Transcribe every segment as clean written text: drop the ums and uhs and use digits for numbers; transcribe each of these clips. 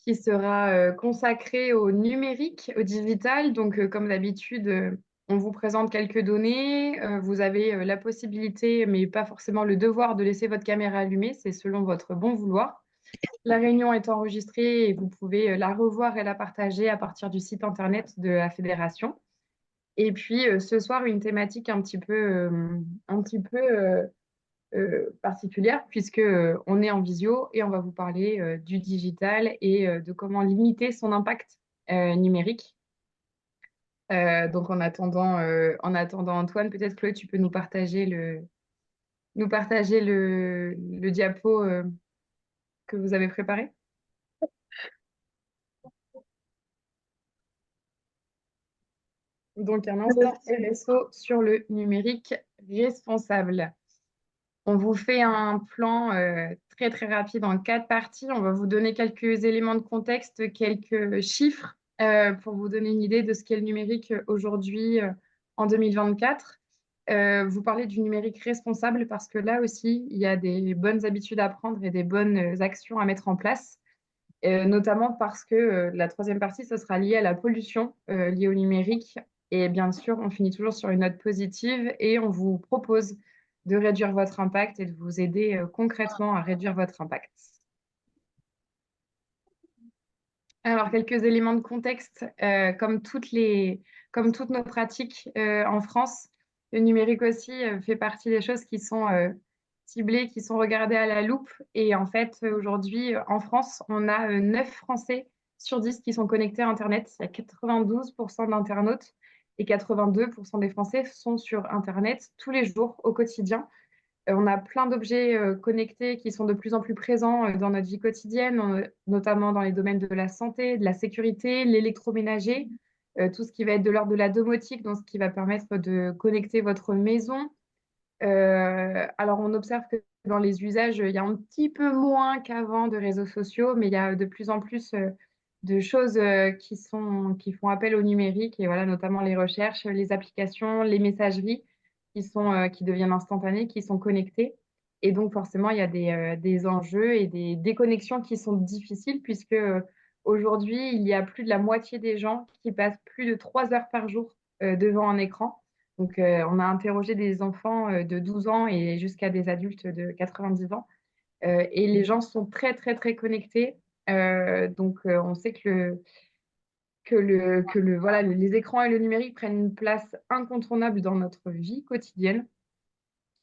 qui sera consacré au numérique, au digital. Donc, comme d'habitude, on vous présente quelques données. Vous avez la possibilité, mais pas forcément le devoir, de laisser votre caméra allumée. C'est selon votre bon vouloir. La réunion est enregistrée et vous pouvez la revoir et la partager à partir du site internet de la fédération. Et puis, ce soir, une thématique un petit peu particulière puisque on est en visio et on va vous parler du digital et de comment limiter son impact numérique. Donc en attendant Antoine, peut-être Chloé, tu peux nous partager le diapo que vous avez préparé. Donc un instant RSO sur le numérique responsable. On vous fait un plan très très rapide en 4 parties. On va vous donner quelques éléments de contexte, quelques chiffres pour vous donner une idée de ce qu'est le numérique aujourd'hui en 2024. Vous parlez du numérique responsable parce que là aussi, il y a des bonnes habitudes à prendre et des bonnes actions à mettre en place. Notamment parce que la troisième partie, ce sera lié à la pollution liée au numérique. Et bien sûr, on finit toujours sur une note positive et on vous propose de réduire votre impact et de vous aider concrètement à réduire votre impact. Alors, quelques éléments de contexte, comme toutes nos pratiques en France, le numérique aussi fait partie des choses qui sont ciblées, qui sont regardées à la loupe. Et en fait, aujourd'hui, en France, on a 9 Français sur 10 qui sont connectés à Internet. Il y a 92% d'internautes et 82% des Français sont sur Internet tous les jours, au quotidien. On a plein d'objets connectés qui sont de plus en plus présents dans notre vie quotidienne, notamment dans les domaines de la santé, de la sécurité, l'électroménager, tout ce qui va être de l'ordre de la domotique, donc ce qui va permettre de connecter votre maison. Alors, on observe que dans les usages, il y a un petit peu moins qu'avant de réseaux sociaux, mais il y a de plus en plus de choses qui font appel au numérique, et voilà, notamment les recherches, les applications, les messageries qui deviennent instantanées, qui sont connectées. Et donc, forcément, il y a des enjeux et des déconnexions qui sont difficiles, puisque aujourd'hui, il y a plus de la moitié des gens qui passent plus de 3 heures par jour devant un écran. Donc, on a interrogé des enfants de 12 ans et jusqu'à des adultes de 90 ans. Et les gens sont très, très, très connectés. Donc, on sait voilà, les écrans et le numérique prennent une place incontournable dans notre vie quotidienne.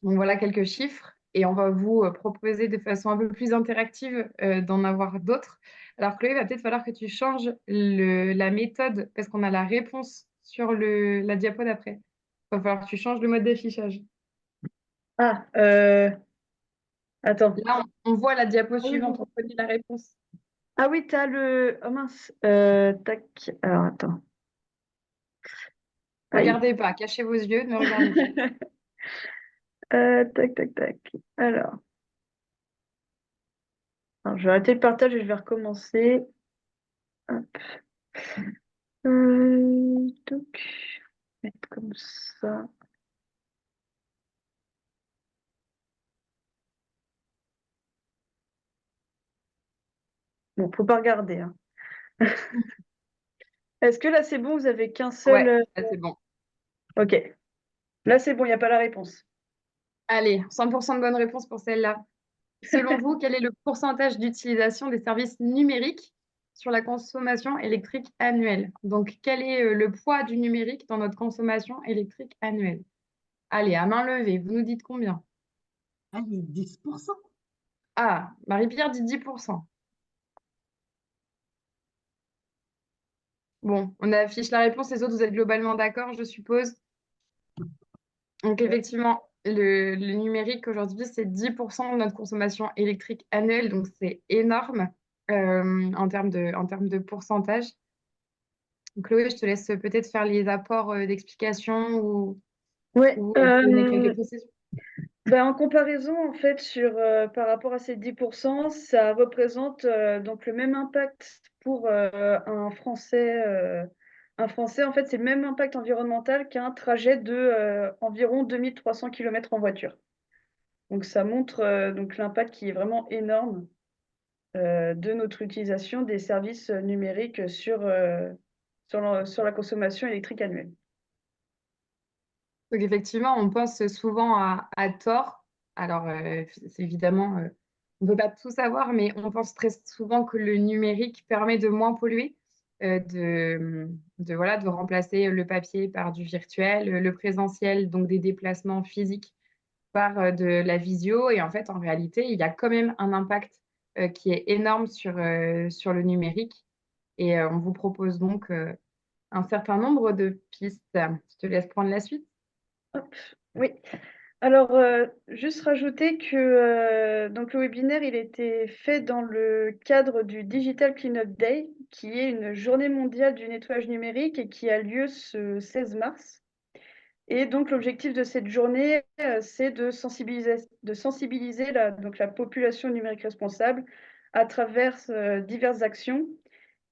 Donc, voilà quelques chiffres. Et on va vous proposer de façon un peu plus interactive d'en avoir d'autres. Alors, Chloé, il va peut-être falloir que tu changes la méthode parce qu'on a la réponse sur la diapo d'après. Il va falloir que tu changes le mode d'affichage. Ah, attends. Là, on voit la diapo Ah oui, suivante, on connaît la réponse. ah oui, t'as le. Oh mince. Tac. Alors, attends. Aïe. Regardez pas, cachez vos yeux, ne regardez pas. Tac, tac, tac. Alors, je vais arrêter le partage et je vais recommencer. Hop. Donc, mettre comme ça. Bon, faut pas regarder, hein. Est-ce que là, c'est bon? Vous avez qu'un seul. Ouais, là, c'est bon. Ok. Là, c'est bon, il n'y a pas la réponse. Allez, 100% de bonnes réponses pour celle-là. Selon vous, quel est le pourcentage d'utilisation des services numériques sur la consommation électrique annuelle? Donc, quel est le poids du numérique dans notre consommation électrique annuelle? Allez, à main levée, vous nous dites combien? Allez, 10%. Ah, Marie-Pierre dit 10%. Bon, on affiche la réponse, les autres, vous êtes globalement d'accord, je suppose. Donc, effectivement, le numérique aujourd'hui, c'est 10% de notre consommation électrique annuelle, donc c'est énorme en termes de pourcentage. Chloé, je te laisse peut-être faire les apports d'explication Ouais. ou donner quelques précisions. Ben, en comparaison, en fait, par rapport à ces 10%, ça représente donc le même impact pour un Français, en fait, c'est le même impact environnemental qu'un trajet de environ 2300 km en voiture. Donc, ça montre donc l'impact qui est vraiment énorme. de notre utilisation des services numériques sur la consommation électrique annuelle. Donc effectivement, on pense souvent à tort. Alors, c'est évidemment, on ne peut pas tout savoir, mais on pense très souvent que le numérique permet de moins polluer, voilà, de remplacer le papier par du virtuel, le présentiel, donc des déplacements physiques par de la visio. Et en fait, en réalité, il y a quand même un impact qui est énorme sur le numérique. Et on vous propose donc un certain nombre de pistes. Je te laisse prendre la suite. Hop, oui. Alors, juste rajouter que donc le webinaire, il était fait dans le cadre du Digital Cleanup Day, qui est une journée mondiale du nettoyage numérique et qui a lieu ce 16 mars. Et donc, l'objectif de cette journée, c'est de sensibiliser la population numérique responsable à travers diverses actions.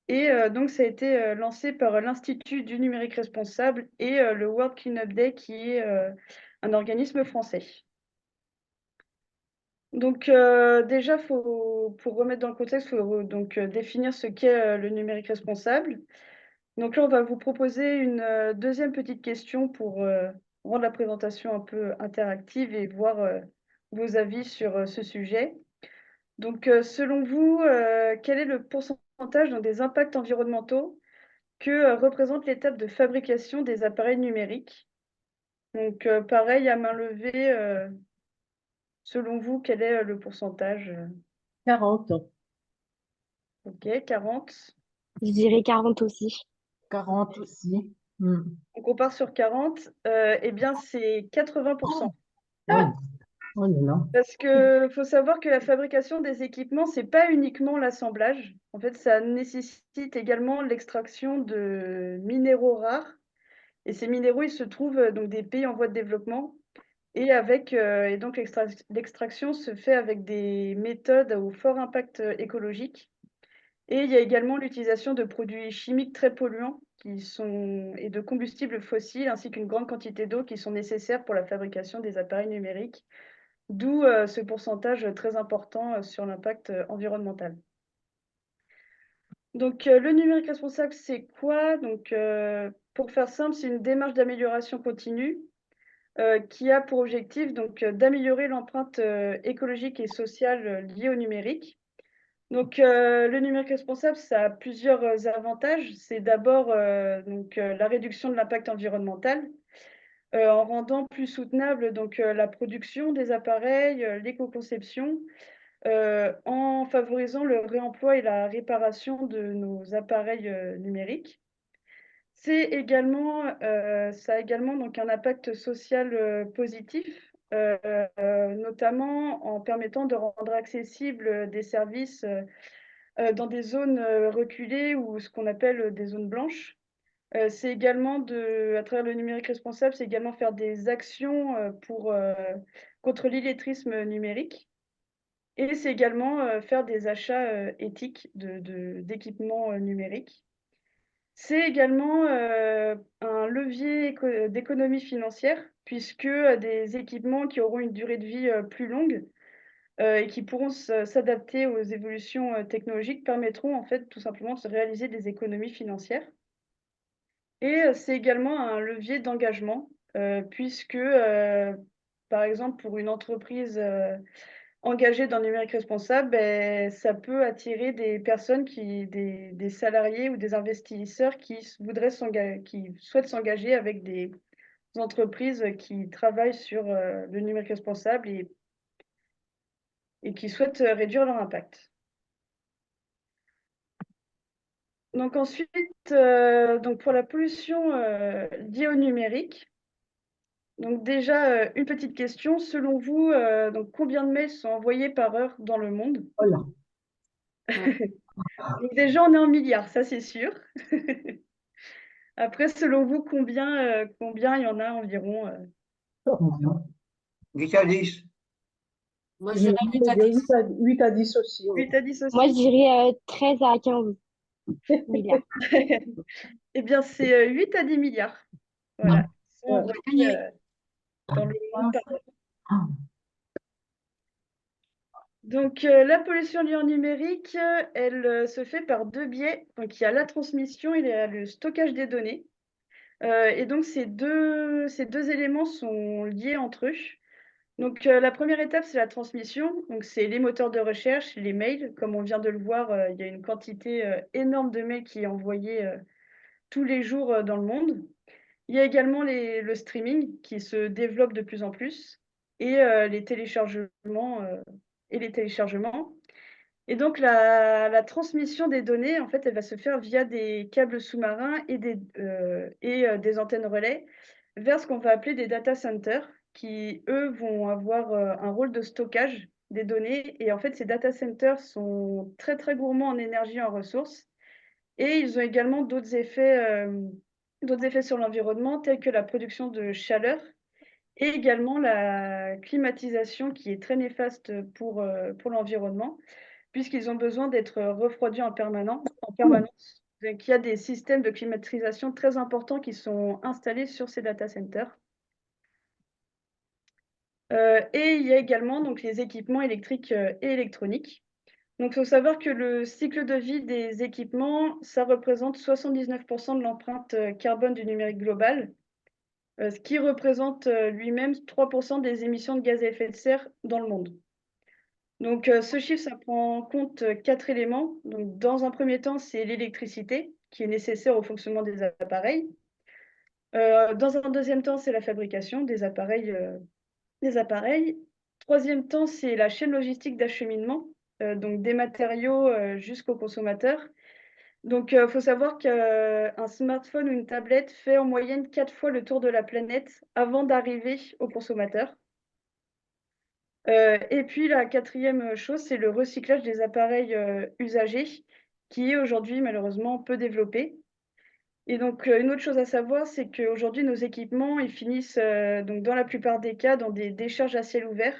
Et donc, ça a été lancé par l'Institut du numérique responsable et le World Cleanup Day, qui est un organisme français. Donc, déjà, pour remettre dans le contexte, il faut donc définir ce qu'est le numérique responsable. Donc là, on va vous proposer une deuxième petite question pour rendre la présentation un peu interactive et voir vos avis sur ce sujet. Donc, selon vous, quel est le pourcentage des impacts environnementaux que représente l'étape de fabrication des appareils numériques? Donc, pareil, à main levée, selon vous, quel est le pourcentage? 40. Ok, 40. Je dirais 40 aussi. 40 aussi. Hmm. Donc, on part sur 40. Eh bien, c'est 80%. Oui. Oh là là. Parce que faut savoir que la fabrication des équipements, c'est pas uniquement l'assemblage. En fait, ça nécessite également l'extraction de minéraux rares. Et ces minéraux, ils se trouvent donc des pays en voie de développement. Et donc l'extraction se fait avec des méthodes au fort impact écologique. Et il y a également l'utilisation de produits chimiques très polluants et de combustibles fossiles, ainsi qu'une grande quantité d'eau qui sont nécessaires pour la fabrication des appareils numériques. D'où ce pourcentage très important sur l'impact environnemental. Donc, le numérique responsable, c'est quoi? Donc, pour faire simple, c'est une démarche d'amélioration continue qui a pour objectif d'améliorer l'empreinte écologique et sociale liée au numérique. Donc, le numérique responsable, ça a plusieurs avantages. C'est d'abord la réduction de l'impact environnemental, en rendant plus soutenable la production des appareils, l'éco-conception, en favorisant le réemploi et la réparation de nos appareils numériques. Ça a également donc un impact social positif, notamment en permettant de rendre accessibles des services dans des zones reculées ou ce qu'on appelle des zones blanches. C'est également à travers le numérique responsable, c'est également faire des actions contre l'illettrisme numérique. Et c'est également faire des achats éthiques d'équipements numériques. C'est également un levier d'économie financière, puisque des équipements qui auront une durée de vie plus longue et qui pourront s'adapter aux évolutions technologiques permettront en fait tout simplement de se réaliser des économies financières. Et c'est également un levier d'engagement, puisque, par exemple, pour une entreprise engagée dans le numérique responsable, ça peut attirer des personnes, des salariés ou des investisseurs qui souhaitent s'engager avec des entreprises qui travaillent sur le numérique responsable et qui souhaitent réduire leur impact. Donc ensuite, pour la pollution liée au numérique, donc déjà, une petite question. Selon vous, combien de mails sont envoyés par heure dans le monde? Oh là. Donc déjà, on est en milliards, ça c'est sûr. Après, selon vous, combien il y en a environ? 8 à 10. Moi, je dirais 8 à 10. 8 à 10 aussi. 8 à 10 Moi, je aussi? dirais 13 à 15 milliards. Eh bien, c'est 8 à 10 milliards. Voilà. Ils sont envoyés dans le monde par heure. Donc, la pollution liée au numérique, elle se fait par deux biais. Donc, il y a la transmission et il y a le stockage des données. Et donc, ces deux éléments sont liés entre eux. Donc, la première étape, c'est la transmission. Donc, c'est les moteurs de recherche, les mails. Comme on vient de le voir, il y a une quantité énorme de mails qui est envoyée tous les jours dans le monde. Il y a également le streaming qui se développe de plus en plus et les téléchargements et les téléchargements. Et donc, la transmission des données, en fait, elle va se faire via des câbles sous-marins et des antennes relais vers ce qu'on va appeler des data centers qui, eux, vont avoir un rôle de stockage des données. Et en fait, ces data centers sont très, très gourmands en énergie et en ressources. Et ils ont également d'autres effets sur l'environnement, tels que la production de chaleur et également la climatisation qui est très néfaste pour l'environnement puisqu'ils ont besoin d'être refroidis en permanence. Donc, il y a des systèmes de climatisation très importants qui sont installés sur ces data centers. Et il y a également donc, les équipements électriques et électroniques. Donc, il faut savoir que le cycle de vie des équipements, ça représente 79% de l'empreinte carbone du numérique global, ce qui représente lui-même 3% des émissions de gaz à effet de serre dans le monde. Donc, ce chiffre, ça prend en compte 4 éléments. Donc, dans un premier temps, c'est l'électricité qui est nécessaire au fonctionnement des appareils. Dans un deuxième temps, c'est la fabrication des appareils. Troisième temps, c'est la chaîne logistique d'acheminement, donc des matériaux jusqu'au consommateur. Donc, il faut savoir qu'un smartphone ou une tablette fait en moyenne 4 fois le tour de la planète avant d'arriver au consommateur. Et puis la quatrième chose, c'est le recyclage des appareils usagés, qui est aujourd'hui malheureusement peu développé. Et donc une autre chose à savoir, c'est qu'aujourd'hui nos équipements, ils finissent donc dans la plupart des cas dans des décharges à ciel ouvert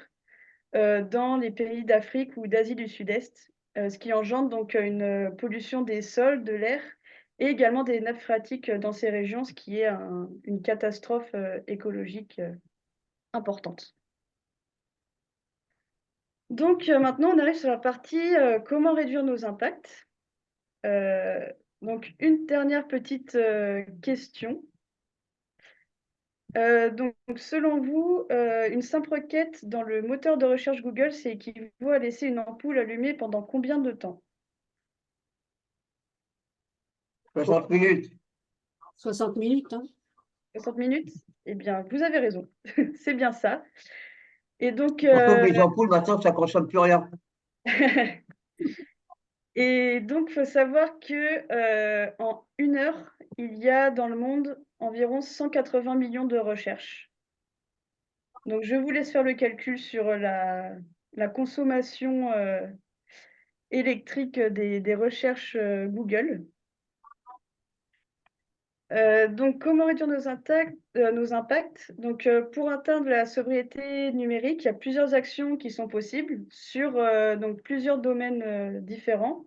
dans les pays d'Afrique ou d'Asie du Sud-Est, ce qui engendre donc une pollution des sols, de l'air et également des nappes phréatiques dans ces régions, ce qui est une catastrophe écologique importante. Donc maintenant, on arrive sur la partie comment réduire nos impacts. Donc une dernière petite question. Donc selon vous, une simple requête dans le moteur de recherche Google, c'est équivaut à laisser une ampoule allumée pendant combien de temps? 60 minutes. 60 minutes, hein. 60 minutes? Eh bien, vous avez raison. C'est bien ça. Et donc, Surtout que les ampoules, maintenant, ça ne consomme plus rien. Et donc, il faut savoir que en 1 heure, il y a dans le monde environ 180 millions de recherches. Donc, je vous laisse faire le calcul sur la consommation électrique des recherches Google. Donc, comment réduire nos impacts? Donc, pour atteindre la sobriété numérique, il y a plusieurs actions qui sont possibles sur donc, plusieurs domaines différents.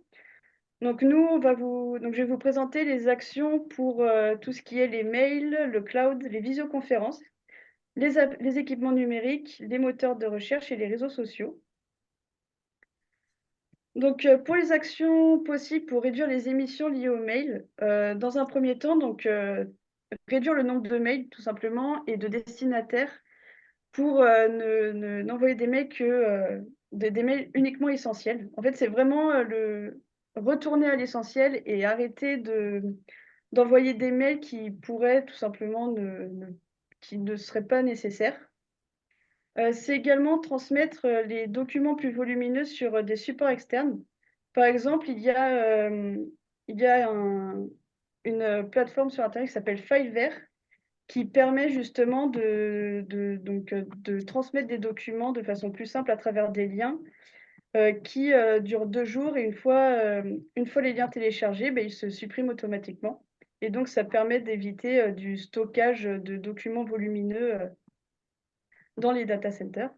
Donc, je vais vous présenter les actions pour tout ce qui est les mails, le cloud, les visioconférences, les équipements numériques, les moteurs de recherche et les réseaux sociaux. Donc, pour les actions possibles pour réduire les émissions liées aux mails, dans un premier temps, donc, réduire le nombre de mails tout simplement et de destinataires pour n'envoyer des mails que des mails uniquement essentiels. En fait, c'est vraiment retourner à l'essentiel et arrêter d'envoyer des mails qui pourraient tout simplement qui ne seraient pas nécessaires. C'est également transmettre les documents plus volumineux sur des supports externes. Par exemple, il y a une plateforme sur Internet qui s'appelle Fileware qui permet justement de transmettre des documents de façon plus simple à travers des liens qui durent 2 jours et une fois les liens téléchargés, ben, ils se suppriment automatiquement. Et donc, ça permet d'éviter du stockage de documents volumineux dans les data centers.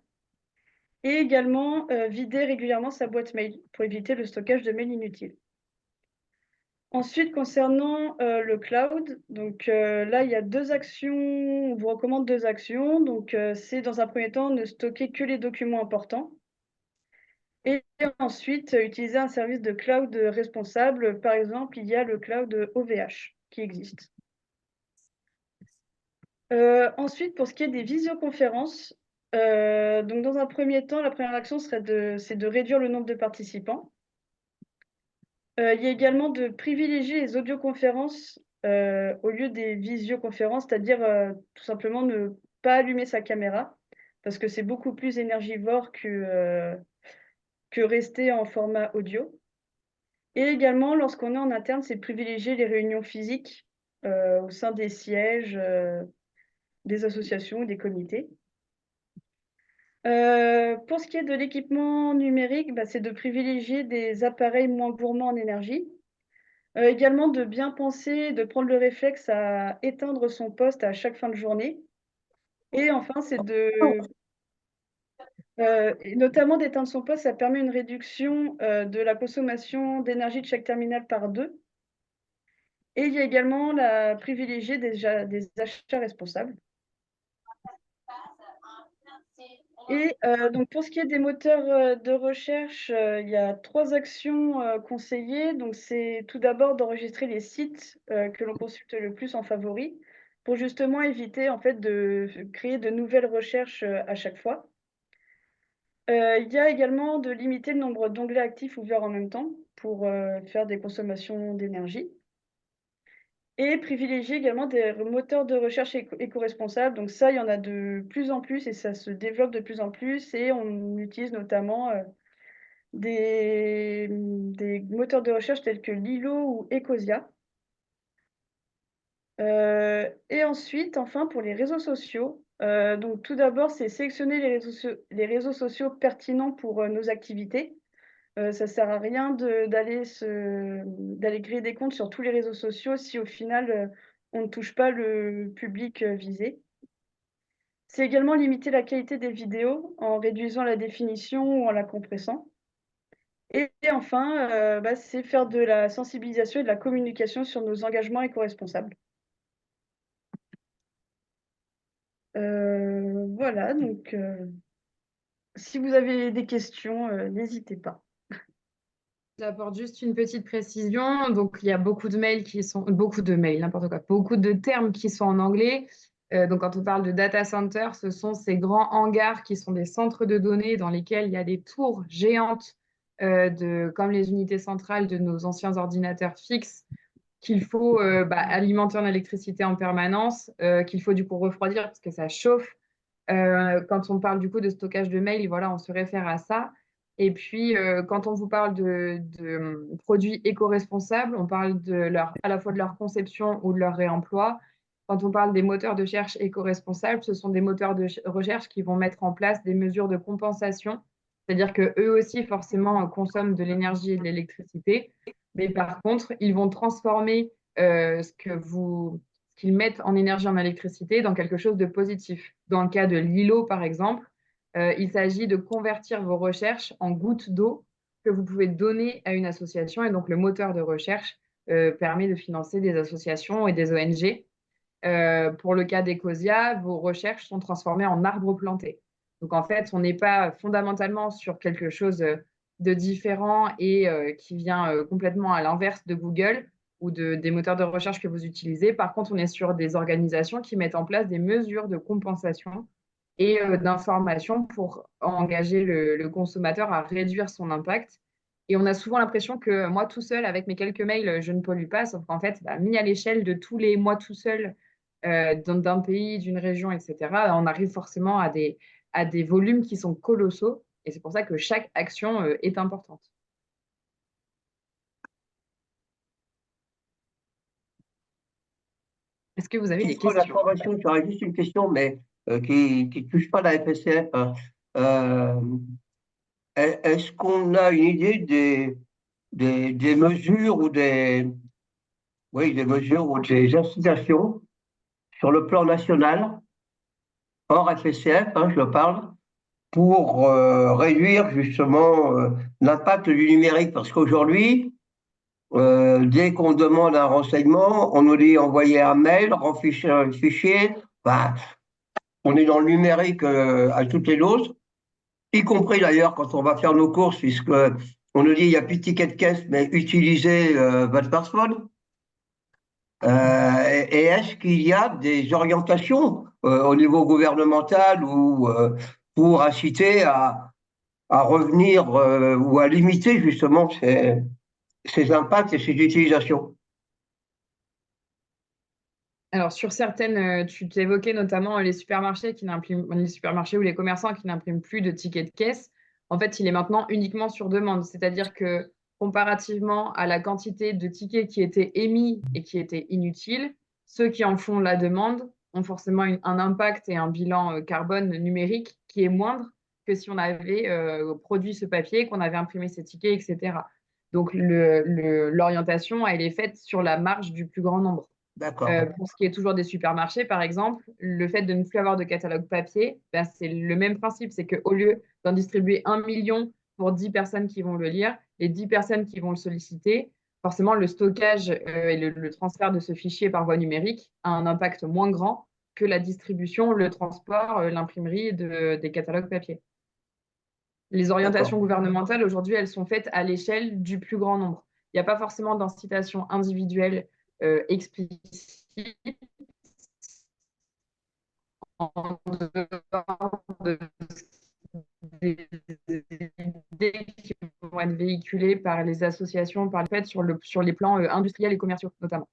Et également vider régulièrement sa boîte mail pour éviter le stockage de mails inutiles. Ensuite, concernant le cloud, donc là, il y a 2 actions, on vous recommande 2 actions. Donc, c'est dans un premier temps ne stocker que les documents importants. Et ensuite, utiliser un service de cloud responsable. Par exemple, il y a le cloud OVH qui existe. Ensuite, pour ce qui est des visioconférences, donc dans un premier temps, la première action c'est de réduire le nombre de participants. Il y a également de privilégier les audioconférences au lieu des visioconférences, c'est-à-dire tout simplement ne pas allumer sa caméra, parce que c'est beaucoup plus énergivore que rester en format audio. Et également, lorsqu'on est en interne, c'est de privilégier les réunions physiques au sein des sièges, des associations ou des comités. Pour ce qui est de l'équipement numérique, c'est de privilégier des appareils moins gourmands en énergie. Également de bien penser, de prendre le réflexe à éteindre son poste à chaque fin de journée. Et enfin, c'est notamment d'éteindre son poste, ça permet une réduction de la consommation d'énergie de chaque terminal par 2. Et il y a également la privilégier des achats responsables. Et donc pour ce qui est des moteurs de recherche, il y a 3 actions conseillées. Donc c'est tout d'abord d'enregistrer les sites que l'on consulte le plus en favori pour justement éviter en fait de créer de nouvelles recherches à chaque fois. Il y a également de limiter le nombre d'onglets actifs ouverts en même temps pour faire des consommations d'énergie. Et privilégier également des moteurs de recherche éco-responsables. Donc ça, il y en a de plus en plus et ça se développe de plus en plus. Et on utilise notamment des moteurs de recherche tels que Lilo ou Ecosia. Et ensuite, enfin, pour les réseaux sociaux, donc tout d'abord, c'est sélectionner les réseaux sociaux pertinents pour nos activités. Ça sert à rien d'aller créer des comptes sur tous les réseaux sociaux si au final, on ne touche pas le public visé. C'est également limiter la qualité des vidéos en réduisant la définition ou en la compressant. Et enfin, c'est faire de la sensibilisation et de la communication sur nos engagements éco-responsables. Voilà, donc si vous avez des questions, n'hésitez pas. J'apporte juste une petite précision. Donc, il y a beaucoup de mails n'importe quoi, beaucoup de termes qui sont en anglais. Donc, quand on parle de data center, ce sont ces grands hangars qui sont des centres de données dans lesquels il y a des tours géantes, comme les unités centrales de nos anciens ordinateurs fixes, qu'il faut alimenter en électricité en permanence, qu'il faut du coup refroidir parce que ça chauffe. Quand on parle du coup de stockage de mails, voilà, on se réfère à ça. Et puis, quand on vous parle de produits éco-responsables, on parle à la fois de leur conception ou de leur réemploi. Quand on parle des moteurs de recherche éco-responsables, ce sont des moteurs de recherche qui vont mettre en place des mesures de compensation. C'est-à-dire qu'eux aussi, forcément, consomment de l'énergie et de l'électricité. Mais par contre, ils vont transformer ce qu'ils mettent en énergie, en électricité, dans quelque chose de positif. Dans le cas de l'îlot, par exemple, il s'agit de convertir vos recherches en gouttes d'eau que vous pouvez donner à une association. Et donc, le moteur de recherche permet de financer des associations et des ONG. Pour le cas d'Ecosia, vos recherches sont transformées en arbres plantés. Donc, en fait, on n'est pas fondamentalement sur quelque chose de différent et qui vient complètement à l'inverse de Google ou des moteurs de recherche que vous utilisez. Par contre, on est sur des organisations qui mettent en place des mesures de compensation et d'information pour engager le consommateur à réduire son impact. Et on a souvent l'impression que moi, tout seul, avec mes quelques mails, je ne pollue pas, sauf qu'en fait, mis à l'échelle de tous les moi tout seul d'un pays, d'une région, etc., on arrive forcément à des volumes qui sont colossaux. Et c'est pour ça que chaque action est importante. Est-ce que vous avez des Pour la questions? formation, j'aurais juste une question, mais qui ne touche pas la FSF. Euh, Est-ce qu'on a une idée des mesures des mesures ou des incitations sur le plan national, hors FSF, je parle, pour réduire justement l'impact du numérique? Parce qu'aujourd'hui, dès qu'on demande un renseignement, on nous dit envoyer un mail, renficher un fichier. On est dans le numérique à toutes les doses. y compris d'ailleurs quand on va faire nos courses, puisque on nous dit il n'y a plus de ticket de caisse, mais utilisez votre smartphone. Et est-ce qu'il y a des orientations au niveau gouvernemental ou pour inciter à revenir ou à limiter justement ces impacts et ces utilisations? Alors, sur certaines, tu évoquais notamment les supermarchés les supermarchés ou les commerçants qui n'impriment plus de tickets de caisse. En fait, il est maintenant uniquement sur demande. C'est-à-dire que comparativement à la quantité de tickets qui étaient émis et qui étaient inutiles, ceux qui en font la demande ont forcément un impact et un bilan carbone numérique qui est moindre que si on avait produit ce papier, qu'on avait imprimé ces tickets, etc. Donc, l'orientation, elle est faite sur la marge du plus grand nombre. D'accord. Pour ce qui est toujours des supermarchés, par exemple, le fait de ne plus avoir de catalogue papier, ben, c'est le même principe. C'est qu'au lieu d'en distribuer 1 million pour 10 personnes qui vont le lire, les 10 personnes qui vont le solliciter, forcément, le stockage et le transfert de ce fichier par voie numérique a un impact moins grand que la distribution, le transport, l'imprimerie des catalogues papier. Les orientations gouvernementales, aujourd'hui, elles sont faites à l'échelle du plus grand nombre. Il n'y a pas forcément d'incitation individuelle explicite en dehors des idées qui vont être véhiculées par les associations, par le fait sur les plans industriels et commerciaux notamment.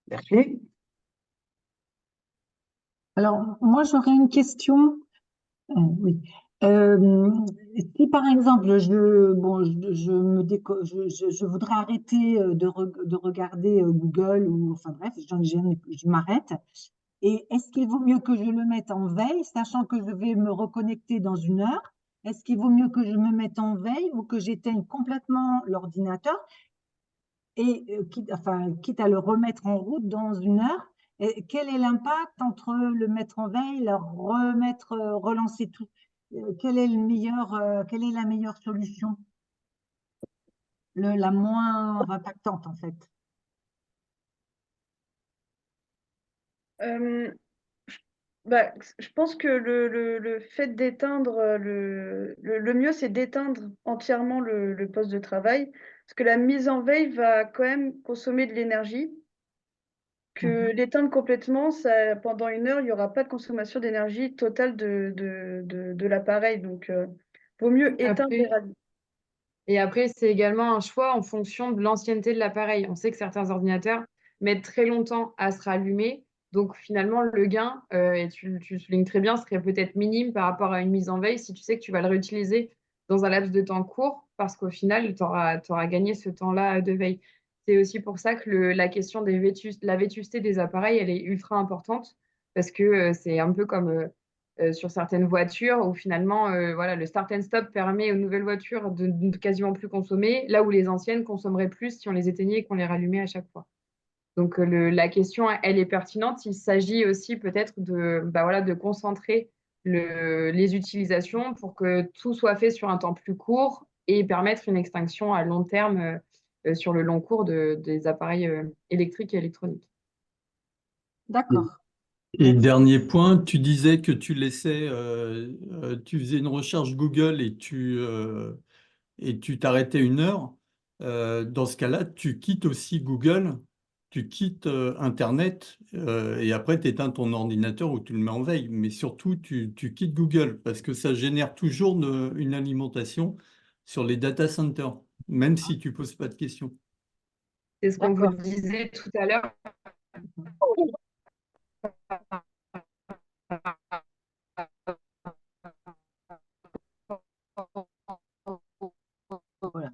Merci. Alors, moi, j'aurais une question. Oui. Si par exemple, je voudrais arrêter de regarder Google ou enfin bref, je m'arrête. Et est-ce qu'il vaut mieux que je le mette en veille, sachant que je vais me reconnecter dans 1 heure? Est-ce qu'il vaut mieux que je me mette en veille ou que j'éteigne complètement l'ordinateur et quitte à le remettre en route dans 1 heure? Et quel est l'impact entre le mettre en veille, le remettre, relancer tout? Quelle est la meilleure solution? La moins impactante, en fait. Bah, je pense que le fait d'éteindre, le mieux, c'est d'éteindre entièrement le poste de travail, parce que la mise en veille va quand même consommer de l'énergie. Que l'éteindre complètement, pendant 1 heure, il n'y aura pas de consommation d'énergie totale de l'appareil. Donc, vaut mieux éteindre et rallumer. Et après, c'est également un choix en fonction de l'ancienneté de l'appareil. On sait que certains ordinateurs mettent très longtemps à se rallumer. Donc finalement, le gain, et tu soulignes très bien, serait peut-être minime par rapport à une mise en veille si tu sais que tu vas le réutiliser dans un laps de temps court, parce qu'au final, tu auras gagné ce temps-là de veille. C'est aussi pour ça que la question la vétusté des appareils, elle est ultra importante, parce que c'est un peu comme sur certaines voitures où finalement, voilà, le start and stop permet aux nouvelles voitures de quasiment plus consommer, là où les anciennes consommeraient plus si on les éteignait et qu'on les rallumait à chaque fois. Donc la question, elle est pertinente. Il s'agit aussi peut-être de concentrer les utilisations pour que tout soit fait sur un temps plus court et permettre une extinction à long terme sur le long cours des appareils électriques et électroniques. D'accord. Et dernier point, tu disais que tu faisais une recherche Google et tu t'arrêtais 1 heure. Dans ce cas-là, tu quittes aussi Google, tu quittes Internet et après tu éteins ton ordinateur ou tu le mets en veille. Mais surtout, tu quittes Google parce que ça génère toujours une alimentation sur les data centers, même si tu ne poses pas de questions. C'est ce qu'on vous D'accord. disait tout à l'heure. Voilà.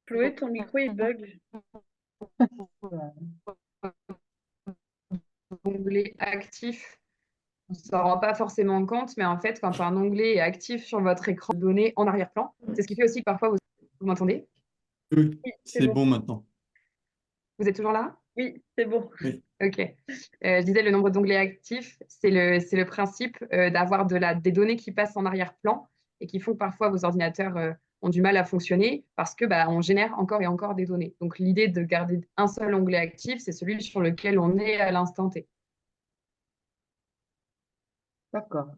Chloé, ton micro, il bug. Onglet actif, on ne s'en rend pas forcément compte, mais en fait, quand un onglet est actif sur votre écran de données en arrière-plan, c'est ce qui fait aussi que parfois vous m'entendez? Oui, Oui, c'est bon maintenant. Vous êtes toujours là? Oui, c'est bon. Oui. Ok. Je disais le nombre d'onglets actifs, c'est le principe d'avoir des données qui passent en arrière-plan et qui font que parfois vos ordinateurs ont du mal à fonctionner parce que on génère encore et encore des données. Donc l'idée de garder un seul onglet actif, c'est celui sur lequel on est à l'instant T. D'accord.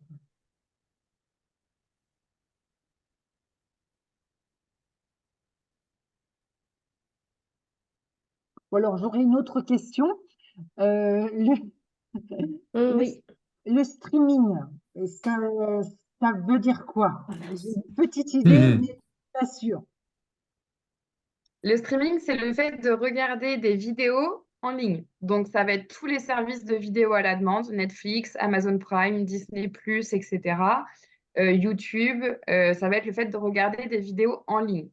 Bon, alors, j'aurais une autre question. Euh, le, le, Oui. le streaming, ça, ça veut dire quoi? J'ai une petite idée, Mhm. mais pas sûre. Le streaming, c'est le fait de regarder des vidéos en ligne. Donc, ça va être tous les services de vidéo à la demande, Netflix, Amazon Prime, Disney+, etc. YouTube, ça va être le fait de regarder des vidéos en ligne.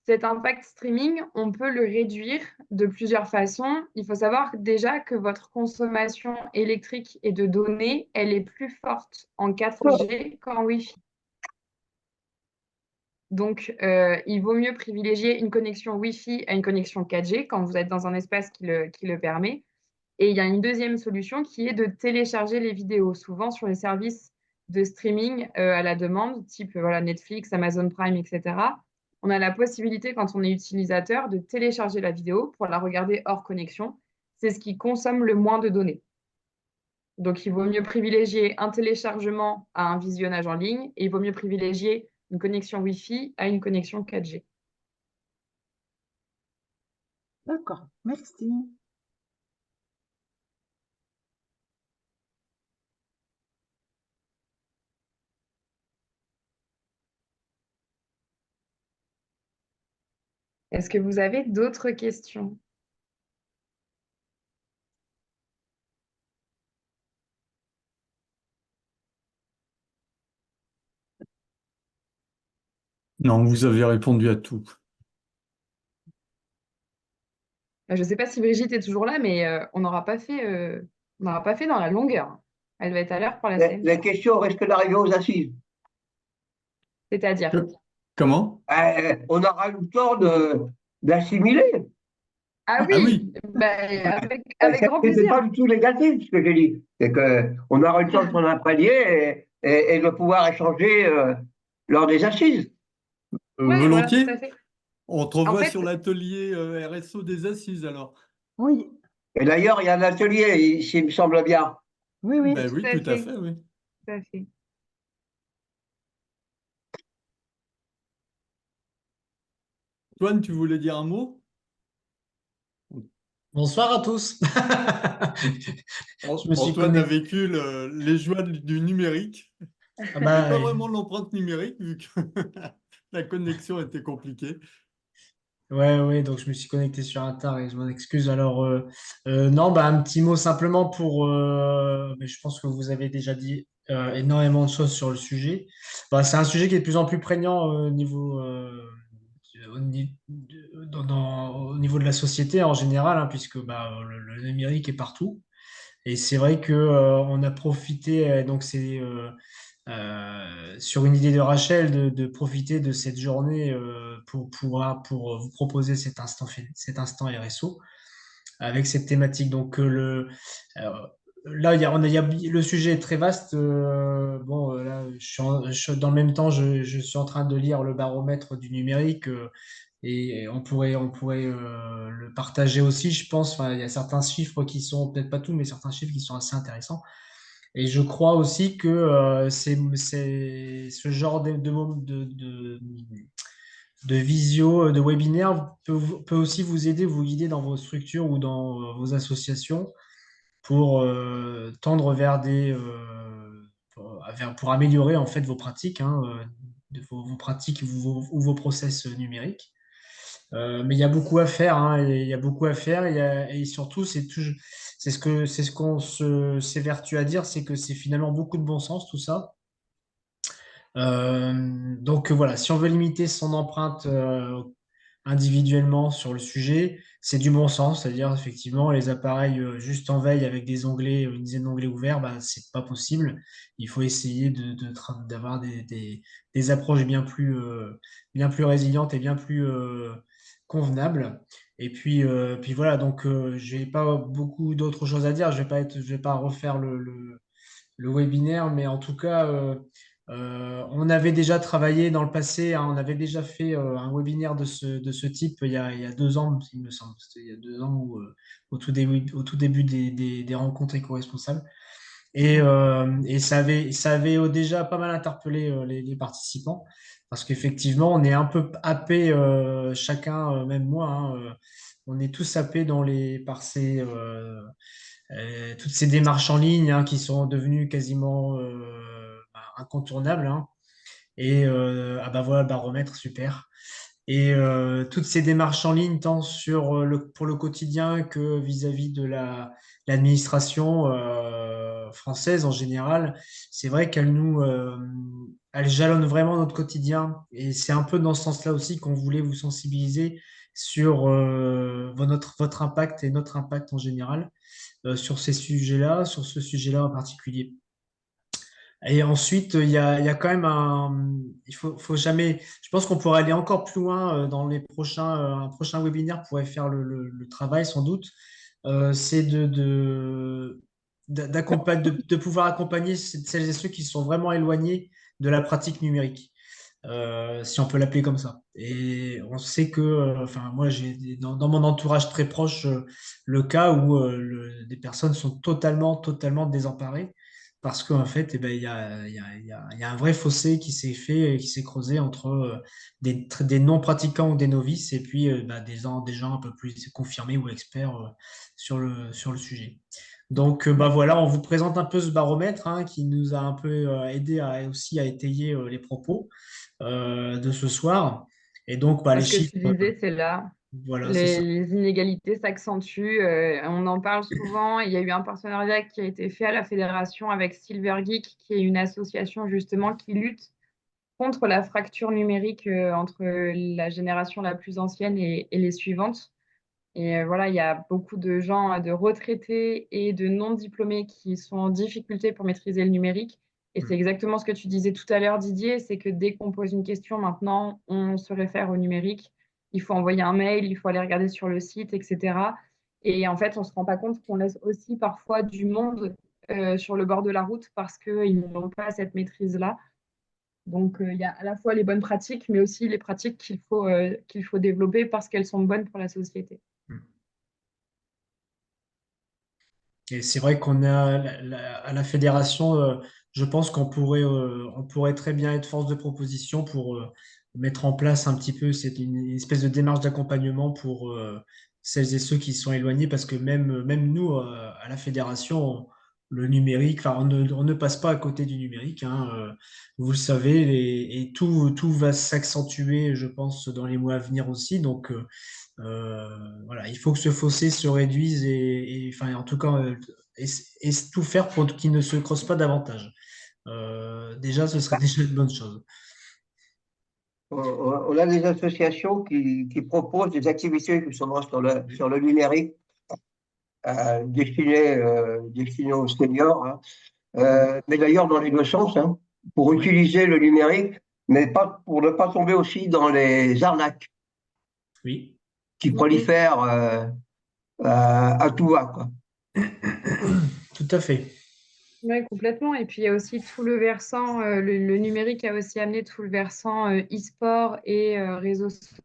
Cet impact streaming, on peut le réduire de plusieurs façons. Il faut savoir déjà que votre consommation électrique et de données, elle est plus forte en 4G qu'en Wi-Fi. Donc, il vaut mieux privilégier une connexion Wi-Fi à une connexion 4G quand vous êtes dans un espace qui le permet. Et il y a une deuxième solution qui est de télécharger les vidéos, souvent sur les services de streaming à la demande, type voilà, Netflix, Amazon Prime, etc. On a la possibilité, quand on est utilisateur, de télécharger la vidéo pour la regarder hors connexion. C'est ce qui consomme le moins de données. Donc, il vaut mieux privilégier un téléchargement à un visionnage en ligne et il vaut mieux privilégier une connexion Wi-Fi à une connexion 4G. D'accord, merci. Est-ce que vous avez d'autres questions? Non, vous avez répondu à tout. Je ne sais pas si Brigitte est toujours là, mais on n'aura pas fait dans la longueur. Elle va être à l'heure pour la La CMP. question reste d'arriver aux assises. C'est-à-dire, Comment? On aura eu le temps d'assimiler. ah Ah oui, oui, ben, avec grand Ce n'est pas plaisir. du tout négatif ce que j'ai dit. C'est qu'on aura eu le temps de s'en imprégner et de pouvoir échanger lors des assises. Oui, voilà, tout à volontiers. fait. On te En revoit fait, sur l'atelier RSO des Assises alors. Oui, Et d'ailleurs, il y a un atelier ici, il me semble bien. oui, oui. Ben tout oui, à tout à fait, fait, oui. tout à fait. Antoine, tu voulais dire un mot? Bonsoir à tous. Je me suis Antoine a connecté. vécu les joies du numérique, Ah mais bah, pas vraiment l'empreinte numérique vu que la connexion était compliquée. ouais, donc je me suis connecté sur un tard et je m'en excuse. Alors, non, bah, un petit mot simplement pour. Mais je pense que vous avez déjà dit énormément de choses sur le sujet. Bah, c'est un sujet qui est de plus en plus prégnant au niveau de la société en général, hein, puisque bah, le numérique est partout. Et c'est vrai que on a profité, donc c'est sur une idée de Rachel de profiter de cette journée pour vous proposer cet instant RSO avec cette thématique. Donc euh, là, le sujet est très vaste. Bon, là, dans le même temps, je suis en train de lire le baromètre du numérique. Et on pourrait le partager aussi, je pense. Enfin, il y a certains chiffres qui sont, peut-être pas tous, mais certains chiffres qui sont assez intéressants. Et je crois aussi que ce genre de visio, de webinaire peut aussi vous aider, vous guider dans vos structures ou dans vos associations pour tendre vers pour améliorer en fait vos pratiques, hein, vos pratiques ou vos process numériques. Mais il y a beaucoup à faire, hein, et il y a beaucoup à faire, et surtout, c'est ce qu'on s'évertue à dire, c'est que c'est finalement beaucoup de bon sens, tout ça. Donc voilà, si on veut limiter son empreinte individuellement sur le sujet, c'est du bon sens, c'est-à-dire effectivement les appareils juste en veille avec des onglets, une dizaine d'onglets ouverts, bah, c'est pas possible. Il faut essayer d'avoir des approches bien plus résilientes et bien plus convenables. Et puis voilà, donc je n'ai pas beaucoup d'autres choses à dire. Je vais pas refaire le webinaire, mais en tout cas, on avait déjà travaillé dans le passé, hein, on avait déjà fait un webinaire de ce type il y a 2 ans, il me semble. C'était il y a 2 ans au tout début des rencontres éco-responsables. Et ça avait déjà pas mal interpellé les participants, parce qu'effectivement, on est un peu happé, chacun, même moi, hein, on est tous happés par toutes ces démarches en ligne, hein, qui sont devenues quasiment incontournables, hein. Et ah bah voilà, le baromètre, super. Et toutes ces démarches en ligne, tant pour le quotidien que vis-à-vis de l'administration française en général, c'est vrai elles jalonnent vraiment notre quotidien. Et c'est un peu dans ce sens-là aussi qu'on voulait vous sensibiliser sur votre impact et notre impact en général sur ces sujets-là, sur ce sujet-là en particulier. Et ensuite, il y a quand même faut jamais, je pense qu'on pourrait aller encore plus loin dans un prochain webinaire pourrait faire le travail sans doute. C'est de pouvoir accompagner celles et ceux qui sont vraiment éloignés de la pratique numérique, si on peut l'appeler comme ça. Et on sait que, enfin, moi, j'ai dans mon entourage très proche le cas où des personnes sont totalement désemparées parce qu'en fait, eh ben, il y a un vrai fossé qui s'est fait, qui s'est creusé entre des non-pratiquants ou des novices et puis des gens un peu plus confirmés ou experts sur le sujet. Donc, bah voilà, on vous présente un peu ce baromètre, hein, qui nous a un peu aidé aussi à étayer les propos de ce soir. Et donc, bah, les Ce que tu chiffres, disais, c'est là. voilà, c'est ça. Les inégalités s'accentuent. On en parle souvent. Il y a eu un partenariat qui a été fait à la fédération avec Silver Geek, qui est une association justement qui lutte contre la fracture numérique entre la génération la plus ancienne et les suivantes. Et voilà, il y a beaucoup de gens, de retraités et de non-diplômés qui sont en difficulté pour maîtriser le numérique. Et c'est exactement ce que tu disais tout à l'heure, Didier, c'est que dès qu'on pose une question maintenant, on se réfère au numérique. Il faut envoyer un mail, il faut aller regarder sur le site, etc. Et en fait, on ne se rend pas compte qu'on laisse aussi parfois du monde sur le bord de la route parce qu'ils n'ont pas cette maîtrise-là. Donc, il y a à la fois les bonnes pratiques, mais aussi les pratiques qu'il faut développer parce qu'elles sont bonnes pour la société. Et c'est vrai qu'on a à la fédération, je pense on pourrait très bien être force de proposition pour mettre en place un petit peu une espèce de démarche d'accompagnement pour celles et ceux qui sont éloignés, parce que même nous, à la fédération, le numérique, enfin, on ne passe pas à côté du numérique, hein, vous le savez, et tout va s'accentuer, je pense, dans les mois à venir aussi. Donc, voilà, il faut que ce fossé se réduise enfin, en tout cas, et, et tout faire pour qu'il ne se creuse pas davantage. Déjà, ce serait déjà une bonne chose. On a des associations qui proposent des activités justement sur le numérique destinées aux seniors, hein. Mais d'ailleurs dans les deux sens, hein, pour utiliser le numérique, mais pas pour ne pas tomber aussi dans les arnaques Oui, qui prolifèrent à tout va, quoi. tout à fait. Oui, complètement. Et puis, il y a aussi tout le versant, le numérique a aussi amené tout le versant e-sport et réseaux sociaux.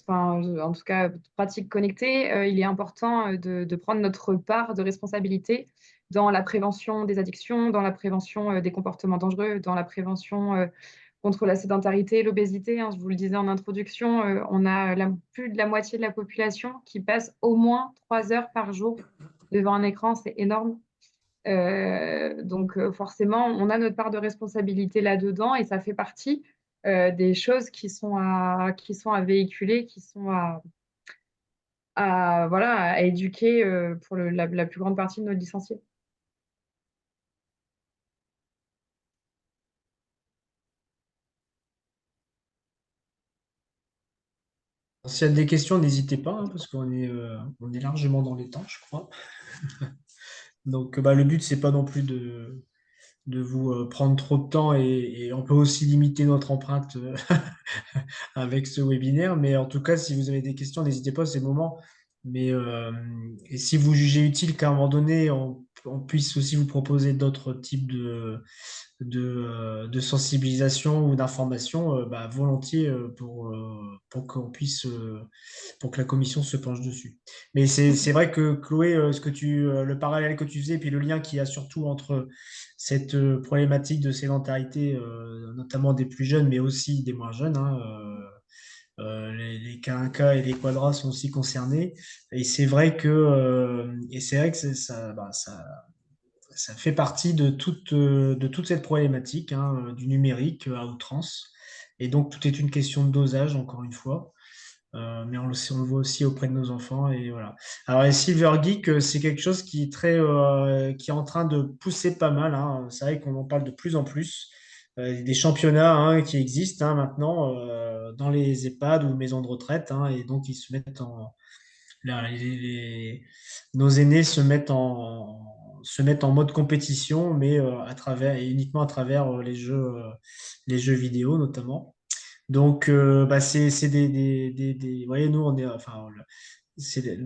En tout cas, pratique connectée. Il est important de prendre notre part de responsabilité dans la prévention des addictions, dans la prévention des comportements dangereux, dans la prévention contre la sédentarité, l'obésité, hein. Je vous le disais en introduction, on a plus de la moitié de la population qui passe au moins 3 heures par jour devant un écran, c'est énorme. Donc forcément, on a notre part de responsabilité là-dedans et ça fait partie des choses qui sont à véhiculer, voilà, à éduquer pour la plus grande partie de nos licenciés. S'il y a des questions, n'hésitez pas, hein, parce qu'on est largement dans les temps, je crois. Donc, bah, le but, c'est pas non plus de vous prendre trop de temps, et on peut aussi limiter notre empreinte avec ce webinaire. Mais en tout cas, si vous avez des questions, n'hésitez pas, c'est le moment. Et si vous jugez utile qu'à un moment donné, on puisse aussi vous proposer d'autres types de sensibilisation ou d'information, bah, volontiers pour qu'on puisse, pour que la commission se penche dessus. Mais c'est vrai que Chloé, le parallèle que tu faisais, puis le lien qu'il y a surtout entre cette problématique de sédentarité, notamment des plus jeunes, mais aussi des moins jeunes, hein, les K1K et les Quadras sont aussi concernés. Et c'est vrai que ça fait partie de toute cette problématique, hein, du numérique à outrance. Et donc, tout est une question de dosage, encore une fois. Mais on le voit aussi auprès de nos enfants. Et voilà. Alors, les Silver Geek, c'est quelque chose qui est en train de pousser pas mal, hein. C'est vrai qu'on en parle de plus en plus. Des championnats, hein, qui existent, hein, maintenant, dans les EHPAD ou maisons de retraite, hein, et donc ils se mettent là, nos aînés se mettent en mode compétition, mais et uniquement à travers les jeux vidéo notamment. Donc, bah, c'est vous voyez, nous, on est, enfin,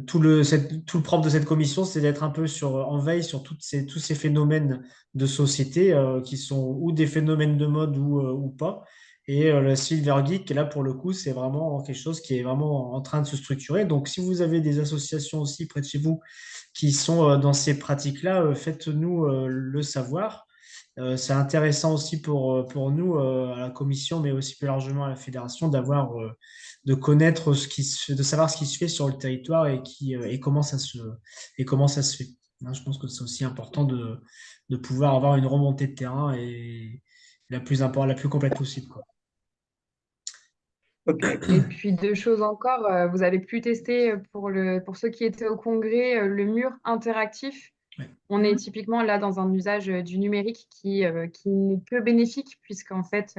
tout le propre de cette commission, c'est d'être un peu en veille sur tous ces phénomènes de société, qui sont ou des phénomènes de mode ou pas. Et le Silver Geek, là, pour le coup, c'est vraiment quelque chose qui est vraiment en train de se structurer. Donc, si vous avez des associations aussi près de chez vous qui sont dans ces pratiques-là, faites-nous le savoir. C'est intéressant aussi pour nous, à la commission, mais aussi plus largement à la fédération, de connaître de savoir ce qui se fait sur le territoire et comment ça se fait. Hein, je pense que c'est aussi important de pouvoir avoir une remontée de terrain et la plus complète possible, quoi. Ok. Et puis deux choses encore, vous avez pu tester pour ceux qui étaient au congrès, le mur interactif. Ouais. On est typiquement là dans un usage du numérique qui n'est que bénéfique, puisqu'en fait,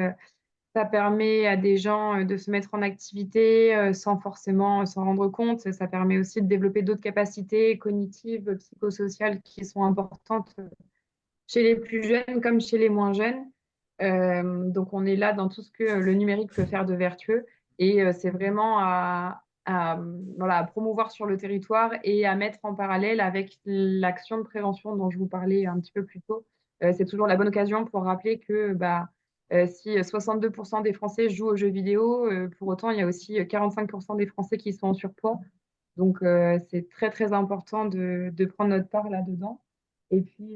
ça permet à des gens de se mettre en activité sans forcément s'en rendre compte. Ça permet aussi de développer d'autres capacités cognitives, psychosociales qui sont importantes chez les plus jeunes comme chez les moins jeunes. Donc, on est là dans tout ce que le numérique peut faire de vertueux. Et c'est vraiment voilà, à promouvoir sur le territoire et à mettre en parallèle avec l'action de prévention dont je vous parlais un petit peu plus tôt. C'est toujours la bonne occasion pour rappeler que si 62% des Français jouent aux jeux vidéo, pour autant, il y a aussi 45% des Français qui sont en surpoids. Donc, c'est très, très important de prendre notre part là-dedans. Et puis,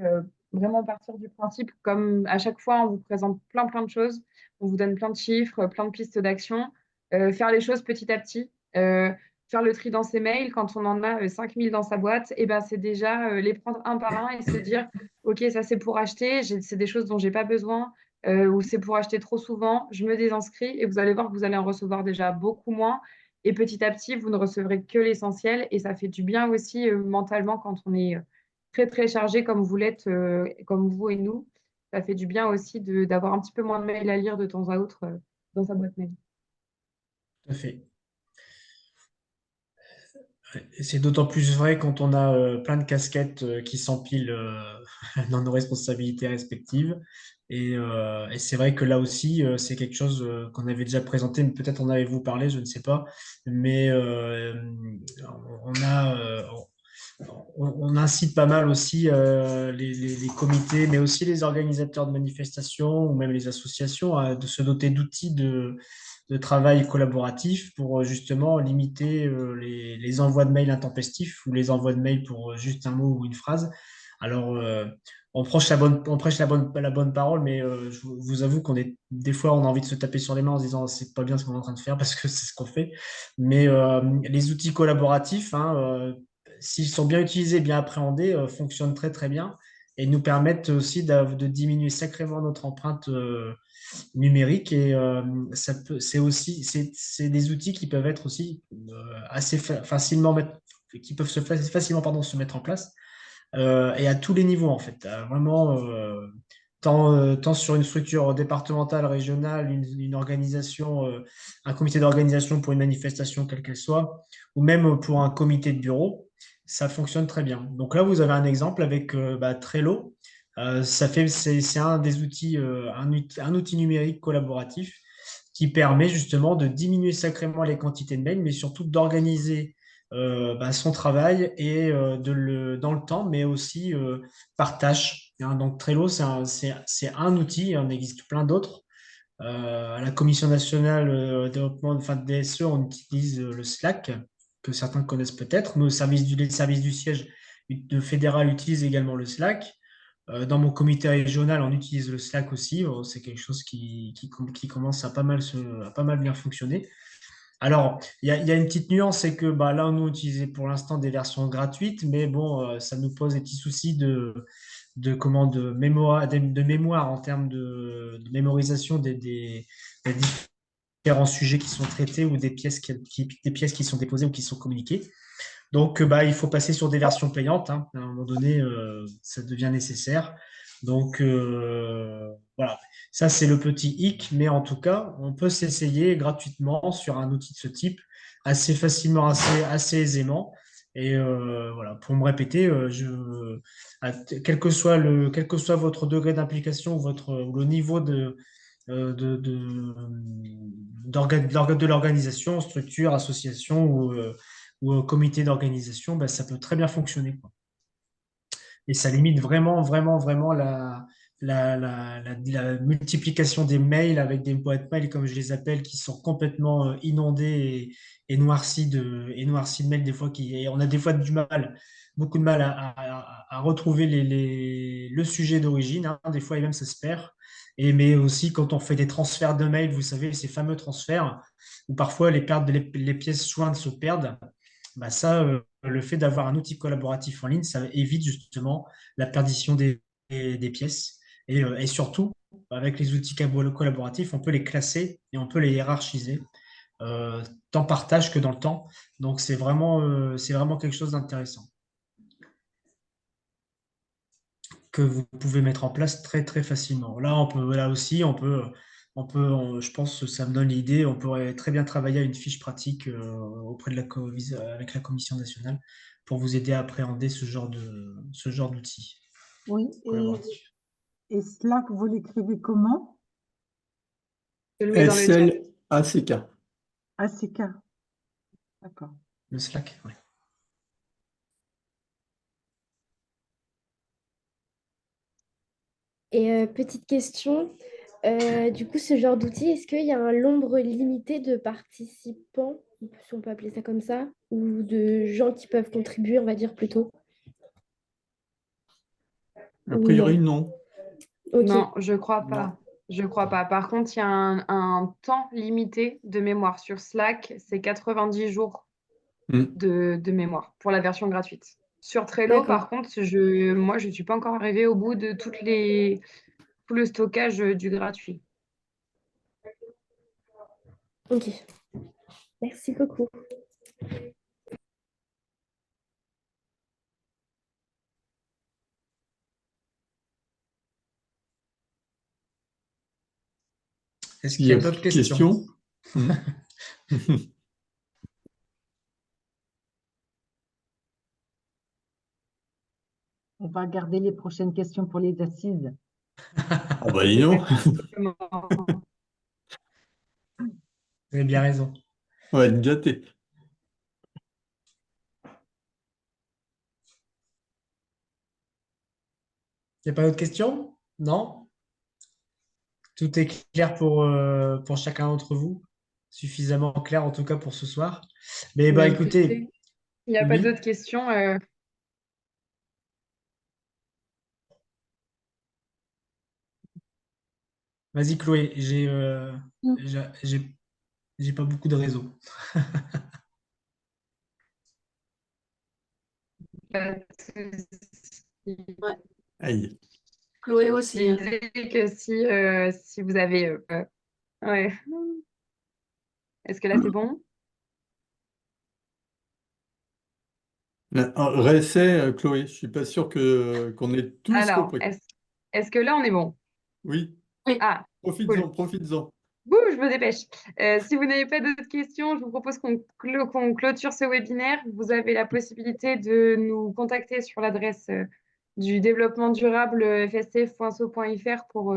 vraiment partir du principe, comme à chaque fois, on vous présente plein, plein de choses, on vous donne plein de chiffres, plein de pistes d'action, faire les choses petit à petit, faire le tri dans ses mails, quand on en a 5000 dans sa boîte, et ben, c'est déjà les prendre un par un et se dire, OK, ça c'est pour acheter, c'est des choses dont j'ai pas besoin, ou c'est pour acheter trop souvent, je me désinscris et vous allez voir que vous allez en recevoir déjà beaucoup moins. Et petit à petit, vous ne recevrez que l'essentiel et ça fait du bien aussi mentalement quand on est très très chargé comme vous l'êtes, comme vous et nous. Ça fait du bien aussi d'avoir un petit peu moins de mails à lire de temps à autre dans sa boîte mail. Tout à fait. Et c'est d'autant plus vrai quand on a plein de casquettes qui s'empilent dans nos responsabilités respectives. Et c'est vrai que là aussi, c'est quelque chose qu'on avait déjà présenté, mais peut-être en avez-vous parlé, je ne sais pas. Mais on a, on incite pas mal aussi les comités, mais aussi les organisateurs de manifestations ou même les associations de se doter d'outils de travail collaboratif pour justement limiter les envois de mails intempestifs ou les envois de mails pour juste un mot ou une phrase. Alors, on prêche la bonne parole, mais je vous avoue des fois, on a envie de se taper sur les mains en se disant c'est pas bien ce qu'on est en train de faire parce que c'est ce qu'on fait. Mais les outils collaboratifs, hein, s'ils sont bien utilisés, bien appréhendés, fonctionnent très très bien et nous permettent aussi de diminuer sacrément notre empreinte numérique. Et c'est des outils qui peuvent être aussi qui peuvent facilement se mettre en place et à tous les niveaux en fait. Vraiment, tant sur une structure départementale, régionale, une organisation, un comité d'organisation pour une manifestation quelle qu'elle soit, ou même pour un comité de bureau, ça fonctionne très bien. Donc là, vous avez un exemple avec Trello. C'est un des outils, un outil numérique collaboratif qui permet justement de diminuer sacrément les quantités de mails, mais surtout d'organiser son travail et dans le temps, mais aussi par tâche. Hein. Donc Trello, c'est un outil, il en existe plein d'autres. À la Commission nationale de développement enfin, de DSE, on utilise le Slack, que certains connaissent peut-être. Nos services les services du siège de fédéral utilisent également le Slack. Dans mon comité régional, on utilise le Slack aussi. C'est quelque chose qui commence à pas mal bien fonctionner. Alors, il y a une petite nuance, c'est que là, on utilise pour l'instant des versions gratuites, mais bon, ça nous pose des petits soucis de mémoire en termes de mémorisation des différents sujets qui sont traités ou des pièces des pièces qui sont déposées ou qui sont communiquées. Donc, il faut passer sur des versions payantes. Hein. À un moment donné, ça devient nécessaire. Donc, voilà. Ça, c'est le petit hic, mais en tout cas, on peut s'essayer gratuitement sur un outil de ce type, assez facilement, assez aisément. Et voilà, pour me répéter, quel que soit votre degré d'implication ou le niveau de l'organisation, structure, association ou comité d'organisation, ça peut très bien fonctionner, quoi. Et ça limite vraiment, vraiment, vraiment la multiplication des mails avec des boîtes mails, comme je les appelle, qui sont complètement inondées et noircies de mails des fois. Et on a des fois beaucoup de mal à retrouver le sujet d'origine. Hein. Des fois, et même ça se perd. Mais aussi quand on fait des transferts de mails, vous savez, ces fameux transferts, où parfois les pièces jointes se perdent. Le fait d'avoir un outil collaboratif en ligne, ça évite justement la perdition des pièces. Et surtout, avec les outils collaboratifs, on peut les classer et on peut les hiérarchiser, tant par tâche que dans le temps. Donc, c'est vraiment quelque chose d'intéressant que vous pouvez mettre en place très, très facilement. Là aussi, je pense que ça me donne l'idée, on pourrait très bien travailler à une fiche pratique auprès de avec la Commission nationale pour vous aider à appréhender ce genre d'outils Oui, collaboratifs. et Slack, vous l'écrivez comment? Je le mets dans le chat. SLACK. ACK. D'accord. Le Slack, oui. Et petite question, du coup, ce genre d'outil, est-ce qu'il y a un nombre limité de participants, si on peut appeler ça comme ça, ou de gens qui peuvent contribuer, on va dire plutôt, A ou priori, non? non. Ok, Non, je crois Non. pas. Je crois pas. Par contre, il y a un temps limité de mémoire. Sur Slack, c'est 90 jours Mm. de mémoire pour la version gratuite. Sur Trello, par d'accord. contre, moi, je ne suis pas encore arrivée au bout de tout le stockage du gratuit. Ok, merci beaucoup. Est-ce Il qu'il y y a a plus d'autres de questions? questions? Mm. On va garder les prochaines questions pour les assises. Ah bah dis donc. Exactement. Vous avez bien raison. On va être gâtés. Il n'y a pas d'autres questions? Non? Tout est clair pour chacun d'entre vous? Suffisamment clair en tout cas pour ce soir. Mais Bah, écoutez, écoutez, il n'y a pas oui, d'autres questions. vas-y Chloé, Mm. j'ai pas beaucoup de réseau. Pas de soucis. Ouais. Aïe. Chloé Je aussi. Hein. disais que si vous avez... ouais. Est-ce que là, c'est bon? Réessaie, Chloé. Je suis pas sûr qu'on ait tous Alors, compris. est-ce que là, on est bon? Oui, Oui. Ah, profites-en, cool. profites-en. Bouh, je me dépêche. Si vous n'avez pas d'autres questions, je vous propose qu'on clôture ce webinaire. Vous avez la possibilité de nous contacter sur l'adresse du développement durable fsf.so.fr pour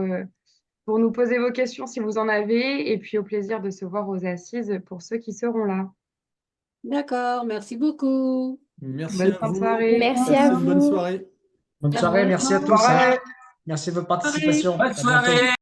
nous poser vos questions si vous en avez. Et puis au plaisir de se voir aux assises pour ceux qui seront là. D'accord, merci beaucoup. Merci Bonne à fin de vous. soirée. Merci Passez à une bonne vous. soirée. Bonne Au soirée, revoir. merci à tous. Soirée. Merci de votre participation. Bonne À bientôt. soirée.